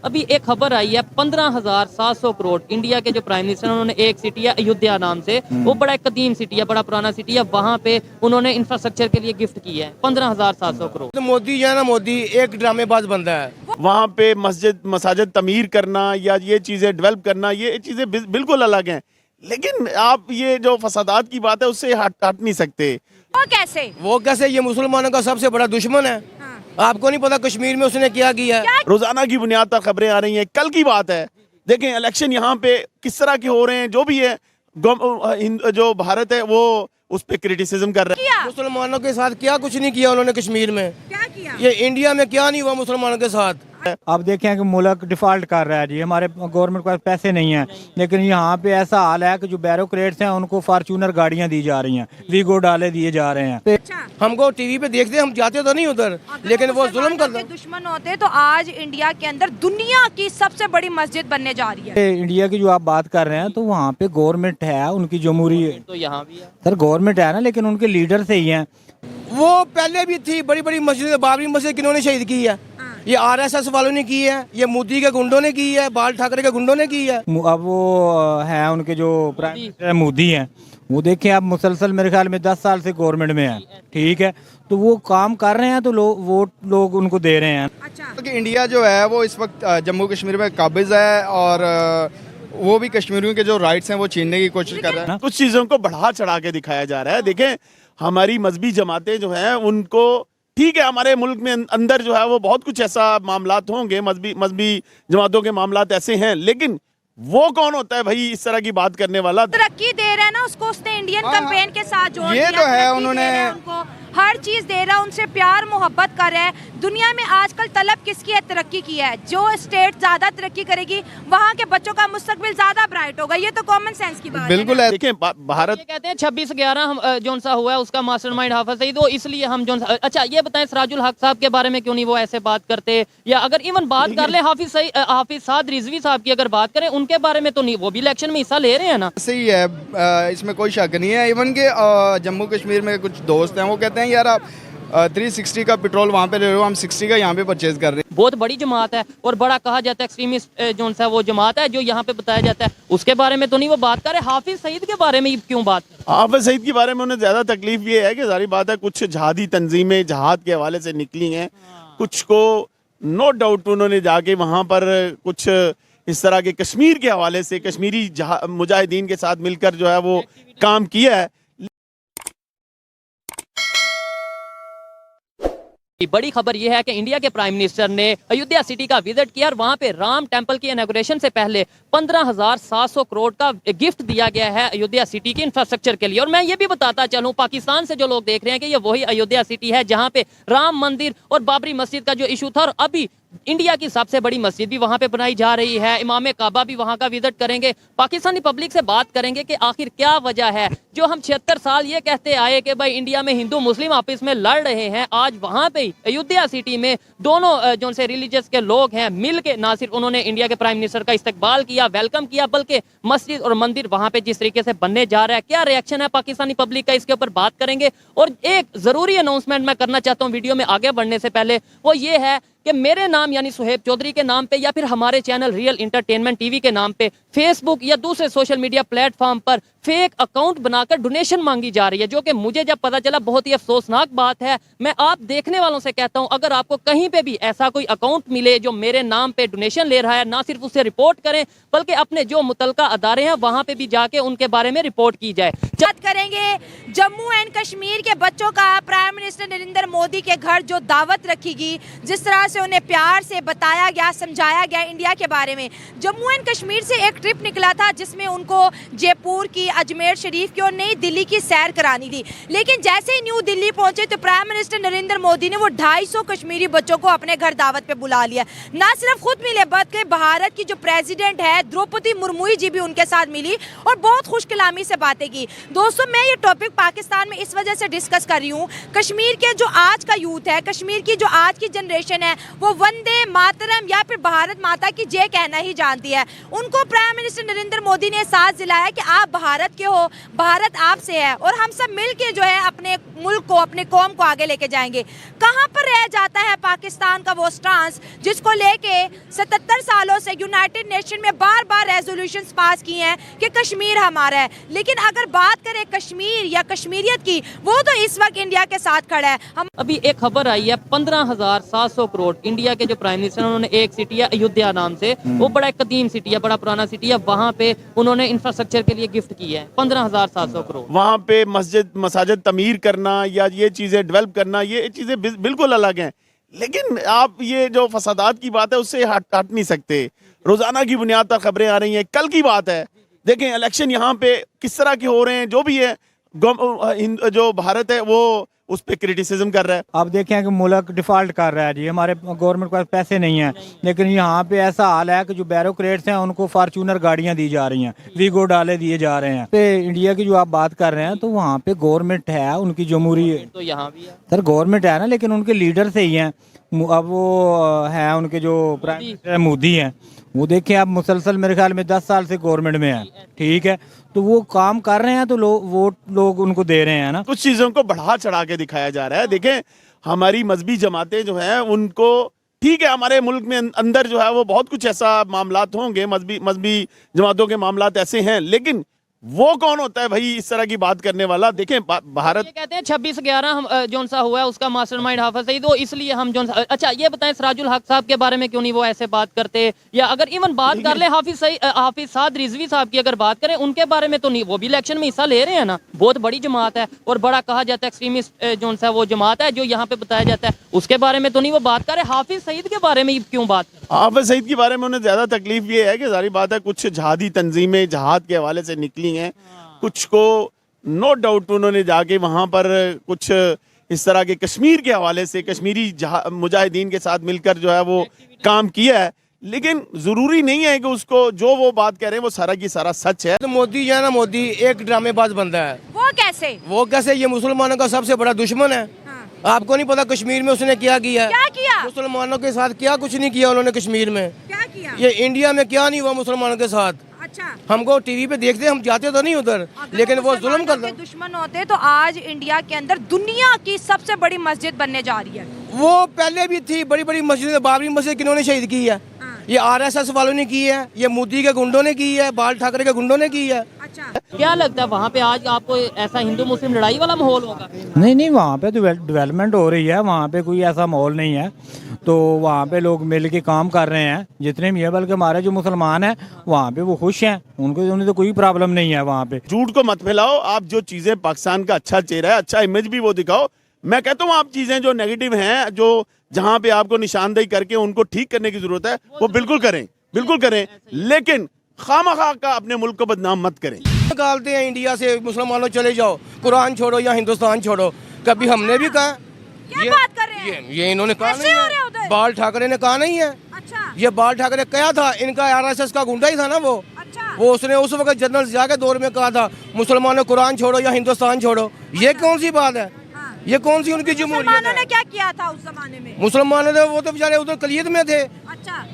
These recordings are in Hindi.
अभी एक खबर आई है 15,700 करोड़ इंडिया के जो प्राइम मिनिस्टर उन्होंने एक सिटी है अयोध्या नाम से, वो बड़ा एक कदीम सिटी है, बड़ा पुराना सिटी है, वहाँ पे उन्होंने इंफ्रास्ट्रक्चर के लिए गिफ्ट की है 15,700 करोड़। तो मोदी जो है ना, मोदी एक ड्रामेबाज बंदा है। वहाँ पे मस्जिद मसाजिद तमीर करना या ये चीज़ें डेवलप करना, ये चीज़ें बिल्कुल अलग हैं, लेकिन आप ये जो फसादात की बात है उससे हट नहीं सकते। वो कैसे? ये मुसलमानों का सबसे बड़ा दुश्मन है। आपको नहीं पता कश्मीर में उसने क्या किया है? रोजाना की बुनियाद पर खबरें आ रही हैं। कल की बात है, देखें इलेक्शन यहाँ पे किस तरह के हो रहे हैं, जो भी है जो भारत है वो उस पे क्रिटिसिज्म कर रहा है। मुसलमानों के साथ क्या कुछ नहीं किया उन्होंने कश्मीर में। क्या किया? ये इंडिया में क्या नहीं हुआ मुसलमानों के साथ। आप देखें कि मुल्क डिफॉल्ट कर रहा है जी, हमारे गवर्नमेंट के पास पैसे नहीं हैं, लेकिन यहाँ पे ऐसा हाल है कि जो बैरोक्रेट्स हैं उनको फॉर्च्यूनर गाड़ियाँ दी जा रही हैं, वीगो डाले दिए जा रहे हैं। हमको टीवी पे देखते, हम जाते तो नहीं उधर, लेकिन वो जुल्म करते। दुश्मन होते तो आज इंडिया के अंदर दुनिया की सबसे बड़ी मस्जिद बनने जा रही है। इंडिया की जो आप बात कर रहे हैं तो वहाँ पे गवर्नमेंट है, उनकी जमहूरी तो यहाँ भी है सर, गवर्नमेंट है ना, लेकिन उनके लीडर से ही हैं। वो पहले भी थी बड़ी बड़ी मस्जिद, बाबरी मस्जिद किन्होंने शहीद की है? ये आरएसएस वालों ने की है, ये मोदी के गुंडों ने की है, बाल ठाकरे के गुंडों ने की है। अब वो है उनके जो प्राइम मिनिस्टर मोदी हैं, वो देखें आप मुसलसल मेरे ख्याल में 10 साल से गवर्नमेंट में है, ठीक है, तो वो काम कर रहे हैं तो वोट लोग उनको दे रहे हैं। अच्छा, कि इंडिया जो है वो इस वक्त जम्मू कश्मीर में काबिज है और वो भी कश्मीरियों के जो राइट्स हैं वो छीनने की कोशिश कर रहा है। कुछ चीज़ों को बढ़ा चढ़ा के दिखाया जा रहा है। देखें हमारी मजहबी जमातें जो हैं उनको, ठीक है, हमारे मुल्क में अंदर जो है वो बहुत कुछ ऐसा मामलात होंगे, मजहबी जमातों के मामलात ऐसे हैं, लेकिन वो कौन होता है भाई इस तरह की बात करने वाला? तरक्की दे रहा है ना उसको, उसने इंडियन कैंपेन के साथ जोड़ ये दिया, तो है, तरक्की उन्होंने दे रहा है उनको, हर चीज दे रहा है, उनसे प्यार मोहब्बत कर रहा है। दुनिया में आजकल तलब किसकी है? तरक्की की है। जो स्टेट ज्यादा तरक्की करेगी वहाँ के बच्चों का मुस्तकबिल ज्यादा ब्राइट होगा। ये तो कॉमन सेंस की बात बिल्कुल है। है। देखें भारत, ये कहते हैं 26/11 हम जोन सा हुआ है उसका मास्टरमाइंड हाफिज सईद हो, इसलिए हम जोन सा। अच्छा ये बताएं सिराजुल हक साहब के बारे में क्यों नहीं वो ऐसे बात करते, या अगर इवन बात कर ले हाफिज साद रिजवी साहब की अगर बात करें उनके बारे में तो नहीं, वो भी इलेक्शन में हिस्सा ले रहे हैं ना। सही है, इसमें कोई शक नहीं है। इवन के जम्मू कश्मीर में कुछ दोस्त हैं वो कहते हैं यार आप 360 का पेट्रोल वहाँ पे ले रहे हो, हम 60 का यहाँ पे परचेज कर रहे हैं। बहुत बड़ी जमात है और बड़ा कहा जाता है एक्सट्रीमिस्ट जो सा वो जमात है जो यहाँ पे बताया जाता है, उसके बारे में तो नहीं वो बात कर रहे। हाफिज सईद के बारे में क्यों बात? हाफिज सईद के बारे में उन्हें ज्यादा तकलीफ ये है कि सारी बात है कुछ जहादी तंजीमें जहाद के हवाले से निकली हैं, कुछ को नो डाउट उन्होंने जाके वहाँ पर कुछ इस तरह के कश्मीर के हवाले से कश्मीरी मुजाहिदीन के साथ मिलकर जो है वो काम किया है। बड़ी खबर यह है कि इंडिया के प्राइम मिनिस्टर ने अयोध्या सिटी का विजिट किया और वहां पे राम टेंपल की इनॉग्रेशन से पहले 15,700 करोड़ का गिफ्ट दिया गया है अयोध्या सिटी के इंफ्रास्ट्रक्चर के लिए। और मैं ये भी बताता चलूं, पाकिस्तान से जो लोग देख रहे हैं कि ये वही अयोध्या सिटी है जहां पे राम मंदिर और बाबरी मस्जिद का जो इशू था, और अभी इंडिया की सबसे बड़ी मस्जिद भी वहां पे बनाई जा रही है, इमाम काबा भी वहां का विजिट करेंगे। पाकिस्तानी पब्लिक से बात करेंगे कि आखिर क्या वजह है जो हम 76 साल ये कहते आए कि भाई इंडिया में हिंदू मुस्लिम आपस में लड़ रहे हैं, आज वहां पे अयोध्या सिटी में दोनों जो से रिलीजियस के लोग हैं मिल के ना सिर्फ उन्होंने इंडिया के प्राइम मिनिस्टर का इस्तकबाल किया, वेलकम किया, बल्कि मस्जिद और मंदिर वहां पे जिस तरीके से बनने जा रहा है, क्या रिएक्शन है पाकिस्तानी पब्लिक का, इसके ऊपर बात करेंगे। और एक जरूरी अनाउंसमेंट मैं करना चाहता हूँ वीडियो में आगे बढ़ने से पहले, वो ये है कि मेरे नाम यानी सुहेब चौधरी के नाम पे या फिर हमारे चैनल रियल इंटरटेनमेंट टीवी के नाम पे फेसबुक या दूसरे सोशल मीडिया प्लेटफॉर्म पर फेक अकाउंट बनाकर डोनेशन मांगी जा रही है, जो कि मुझे जब पता चला बहुत ही अफसोसनाक बात है। मैं आप देखने वालों से कहता हूं, अगर आपको कहीं पे भी ऐसा कोई अकाउंट मिले जो मेरे नाम पे डोनेशन ले रहा है, ना सिर्फ उसे रिपोर्ट करें बल्कि अपने जो मुतलका अदारे हैं वहां पे भी जाके उनके बारे में रिपोर्ट की जाए। बात करेंगे जम्मू एंड कश्मीर के बच्चों का प्राइम मिनिस्टर नरेंद्र मोदी के घर जो दावत रखी, जिस तरह से उन्हें प्यार से बताया गया, समझाया गया इंडिया के बारे में। जम्मू एंड कश्मीर से एक ट्रिप निकला था जिसमें उनको जयपुर की, अजमेर शरीफ की और नई दिल्ली की सैर करानी थी, लेकिन जैसे ही न्यू दिल्ली पहुंचे तो प्राइम मिनिस्टर नरेंद्र मोदी ने वो 250 कश्मीरी बच्चों को अपने घर दावत पे बुला लिया। ना सिर्फ खुद मिले बल्कि भारत की जो प्रेसिडेंट है द्रौपदी मुर्मू जी भी उनके साथ मिली और बहुत खुश कलामी से बातें की। दोस्तों मैं ये टॉपिक पाकिस्तान में इस वजह से डिस्कस कर रही हूँ, कश्मीर के जो आज का यूथ है, कश्मीर की जो आज की जनरेशन है, वो वंदे मातरम या फिर भारत माता की जय कहना ही जानती है। उनको प्राइम मिनिस्टर नरेंद्र मोदी ने साथ दिलाया कि आप भारत के हो, भारत आपसे है और हम सब मिल के जो है अपने मुल्क को, अपने कौम को आगे लेके जाएंगे। कहाँ पर रह जाता है पाकिस्तान का वो स्टांस जिसको लेके 77 सालों से यूनाइटेड नेशन में बार बार रेजोल्यूशंस पास किए हैं कि कश्मीर हमारा है। लेकिन अगर बात करें कश्मीर या कश्मीरियत की, वो तो इस वक्त इंडिया के साथ खड़ा है। हम अभी एक खबर आई है 15,700 करोड़ इंडिया के जो प्राइम मिनिस्टर उन्होंने एक सिटी है अयोध्या नाम से, वो बड़ा एक कदीम सिटी है, बड़ा पुराना सिटी है, वहाँ पे उन्होंने इंफ्रास्ट्रक्चर के लिए गिफ्ट की है 15,700 करोड़। वहाँ पे मस्जिद मसाजिद तमीर करना या ये चीज़ें डेवलप करना, ये चीज़ें बिल्कुल अलग हैं। लेकिन आप ये जो फसादात की बात है उससे हट नहीं सकते। रोजाना की बुनियाद पर खबरें आ रही हैं। कल की बात है, देखें इलेक्शन यहाँ पे किस तरह के हो रहे हैं, जो भी है जो भारत है वो उस पर क्रिटिसिज्म कर रहा है। आप देखें कि मुल्क डिफॉल्ट कर रहा है जी, हमारे गवर्नमेंट के पास पैसे नहीं हैं, लेकिन यहाँ पे ऐसा हाल है कि जो बैरोक्रेट्स हैं उनको फार्चूनर गाड़ियाँ दी जा रही हैं, वीगो डाले दिए जा रहे हैं। पे इंडिया की जो आप बात कर रहे हैं तो वहाँ पे गवर्नमेंट है, उनकी जमहूरी तो यहाँ भी है सर गवर्नमेंट है ना, लेकिन उनके लीडर से ही हैं। अब वो हैं उनके जो प्राइम मिनिस्टर मोदी हैं, वो देखें आप मुसलसल मेरे ख्याल में 10 साल से गवर्नमेंट में है, ठीक है, तो वो काम कर रहे हैं तो वोट लोग उनको दे रहे हैं ना। कुछ चीजों को बढ़ा चढ़ा के दिखाया जा रहा है। देखें हमारी मजहबी जमातें जो हैं उनको, ठीक है हमारे मुल्क में अंदर जो है वो बहुत कुछ ऐसा मामलात होंगे, मजहबी जमातों के मामलात ऐसे हैं, लेकिन वो कौन होता है भाई इस तरह की बात करने वाला। देखें भारत ये कहते हैं 26/11 हम जोन सा हुआ है उसका मास्टरमाइंड हाफिज सईद, वो इसलिए हम जोन सा। अच्छा ये बताएं सिराजुल हक साहब के बारे में क्यों नहीं वो ऐसे बात करते, या अगर इवन बात कर ले हाफिज साद रिजवी साहब की अगर बात करें उनके बारे में तो नहीं, वो भी इलेक्शन में हिस्सा ले रहे हैं ना, बहुत बड़ी जमात है और बड़ा कहा जाता है एक्सट्रीमिस्ट जोन सा वो जमात है जो यहाँ पे बताया जाता है, उसके बारे में तो नहीं वो बात कर रहे। हाफिज सईद के बारे में क्यों बात कर? हाफिज सईद के बारे में उन्हें ज्यादा तकलीफ ये है कि जारी बात है कुछ जहादी तंजीमें जहाद के हवाले से निकली हैं, कुछ को नो डाउट उन्होंने जाके वहां पर कुछ इस तरह के कश्मीर के हवाले से कश्मीरी मुजाहिदीन के साथ मिलकर जो है वो काम किया है, लेकिन जरूरी नहीं है कि उसको जो वो बात कह रहे हैं वो सारा की सारा सच है। तो मोदी जो है ना, मोदी एक ड्रामेबाज बंदा है। वो कैसे? ये मुसलमानों का सबसे बड़ा दुश्मन है। आपको नहीं पता कश्मीर में उसने क्या किया? क्या किया? मुसलमानों के साथ क्या कुछ नहीं किया उन्होंने कश्मीर में। क्या किया? ये इंडिया में क्या नहीं हुआ मुसलमानों के साथ। अच्छा, हमको टीवी पे देखते, हम जाते तो नहीं उधर, लेकिन वो जुल्म करते। दुश्मन होते तो आज इंडिया के अंदर दुनिया की सबसे बड़ी मस्जिद बनने जा रही है। वो पहले भी थी, बड़ी बड़ी मस्जिद, बाबरी मस्जिद किन्होंने शहीद की है? ये आरएसएस वालों ने की है, ये मोदी के गुंडों ने की है, बाल ठाकरे के गुंडों ने की है। अच्छा, क्या लगता है वहाँ पे आज आपको ऐसा हिंदू मुस्लिम लड़ाई वाला माहौल होगा? नहीं, वहाँ पे डेवलपमेंट हो रही है, वहाँ पे कोई ऐसा माहौल नहीं है, तो वहाँ पे लोग मिल के काम कर रहे हैं जितने भी है, बल्कि हमारे जो मुसलमान हैं वहाँ पे वो खुश हैं, उन्हें तो कोई प्रॉब्लम नहीं है वहाँ पे। झूठ को मत फैलाओ आप, जो चीजें पाकिस्तान का अच्छा चेहरा है, अच्छा इमेज भी वो दिखाओ। मैं कहता हूँ आप चीजें जो नेगेटिव हैं, जो जहाँ पे आपको निशानदेही करके उनको ठीक करने की जरूरत है वो बिल्कुल करें, बिल्कुल करें, लेकिन खामखा का अपने मुल्क को बदनाम मत करें। निकालते हैं इंडिया से, मुसलमानों चले जाओ, कुरान छोड़ो या हिंदुस्तान छोड़ो। कभी हमने भी कहा? क्या बात कर रहे हैं? ये इन्होंने कहा कैसे नहीं हो रहे है, उधर? बाल ठाकरे ने कहा नहीं है। अच्छा, ये बाल ठाकरे क्या था, इनका आरएसएस का गुंडा ही था ना वो। अच्छा, वो उसने उस वक्त जनरल जिया के दौर में कहा था मुसलमानों कुरान छोड़ो या हिंदुस्तान छोड़ो। ये कौन सी बात है? ये कौन सी उनकी जमहूरियत मुसलमानों है? ने क्या किया था उस जमाने में? मुसलमानों ने, वो तो बेचारे उधर कलीद में थे, अच्छा,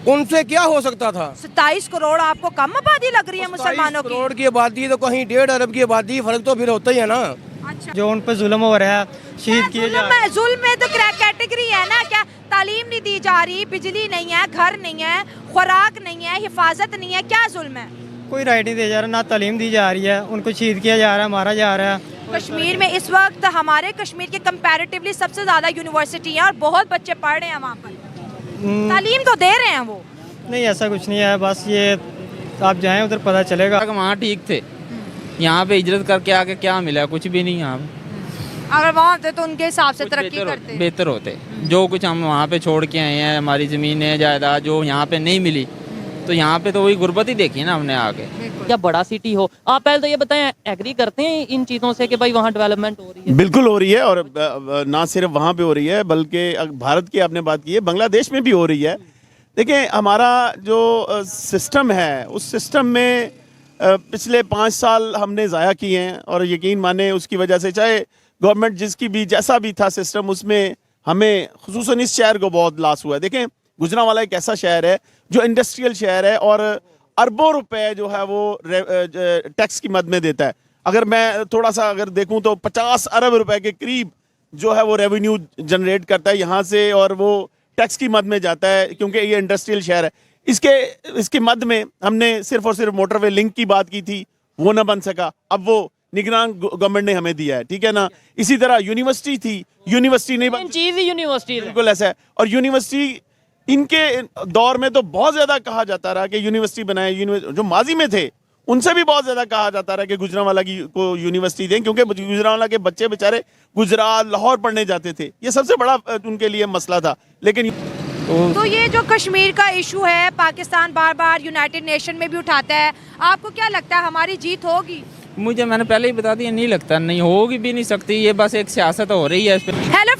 उनसे क्या हो सकता था? 27 करोड़ आपको कम आबादी लग रही है मुसलमानों 27 की? करोड़ की आबादी तो कहीं 1.5 अरब की आबादी, फर्क तो फिर होता ही है ना। अच्छा, जो उन पर जुल्म हो रहा है, शहीद किए जा रहे हैं। जुल्म में तो कैटेगरी है ना, क्या तालीम नहीं दी जा रही, बिजली नहीं है, घर नहीं है, खुराक नहीं है, हिफाजत नहीं है, क्या जुल्म है? कोई राइट नहीं दिया जा रहा, ना तालीम दी जा रही है, उनको शहीद किया जा रहा है, मारा जा रहा है। कश्मीर में इस वक्त हमारे कश्मीर के कंपैरेटिवली सबसे ज्यादा यूनिवर्सिटी है और बहुत बच्चे पढ़ रहे हैं वहाँ पर, तालीम तो दे रहे हैं वो। नहीं ऐसा कुछ नहीं है, बस ये आप जाएं उधर पता चलेगा। वहाँ ठीक थे, यहाँ पे हिजरत करके आके क्या मिला? कुछ भी नहीं। यहाँ अगर वहाँ होते तो उनके हिसाब से तरक्की करते। बेहतर होते। जो कुछ हम वहाँ पे छोड़ के आए हैं, हमारी ज़मीनें जायदाद जो यहाँ पे नहीं मिली, तो यहाँ पे तो वही गुर्बत ही देखी ना हमने आके। या बड़ा सिटी हो, आप पहले तो ये बताएं एग्री करते हैं इन चीज़ों से कि भाई वहाँ डेवलपमेंट हो रही है? बिल्कुल हो रही है, और ना सिर्फ वहाँ पे हो रही है बल्कि भारत की आपने बात की है, बांग्लादेश में भी हो रही है। देखिए हमारा जो सिस्टम है उस सिस्टम में पिछले 5 साल हमने ज़ाया किए हैं, और यकीन माने उसकी वजह से चाहे गवर्नमेंट जिसकी भी जैसा भी था सिस्टम, उसमें हमें खुसूसन इस शहर को बहुत लॉस हुआ है। देखें गुजरांवाला एक ऐसा शहर है जो इंडस्ट्रियल शहर है और अरबों रुपए जो है वो टैक्स की मद में देता है। अगर मैं थोड़ा सा अगर देखूं तो 50 अरब रुपए के करीब जो है वो रेवेन्यू जनरेट करता है यहाँ से, और वो टैक्स की मद में जाता है क्योंकि ये इंडस्ट्रियल शहर है। इसके मद में हमने सिर्फ और सिर्फ मोटरवे लिंक की बात की थी, वो ना बन सका, अब वो निगरान गवर्नमेंट ने हमें दिया है, ठीक है ना। इसी तरह यूनिवर्सिटी थी, यूनिवर्सिटी नहीं बन, चीज ही यूनिवर्सिटी बिल्कुल ऐसा है। और यूनिवर्सिटी इनके दौर में तो बहुत ज्यादा कहा जाता रहा कि यूनिवर्सिटी बनाए, जो माजी में थे उनसे भी बहुत ज्यादा कहा जाता रहा कि गुजरांवाला को यूनिवर्सिटी दें, क्योंकि गुजरांवाला के बच्चे बेचारे गुजरात लाहौर पढ़ने जाते थे, ये सबसे बड़ा उनके लिए मसला था। लेकिन तो ये जो कश्मीर का इशू है पाकिस्तान बार बार यूनाइटेड नेशन में भी उठाता है, आपको क्या लगता है हमारी जीत होगी? मुझे मैंने पहले ही बता दिया, नहीं लगता, नहीं होगी भी नहीं सकती, ये बस एक सियासत हो रही है इस पे। हेलो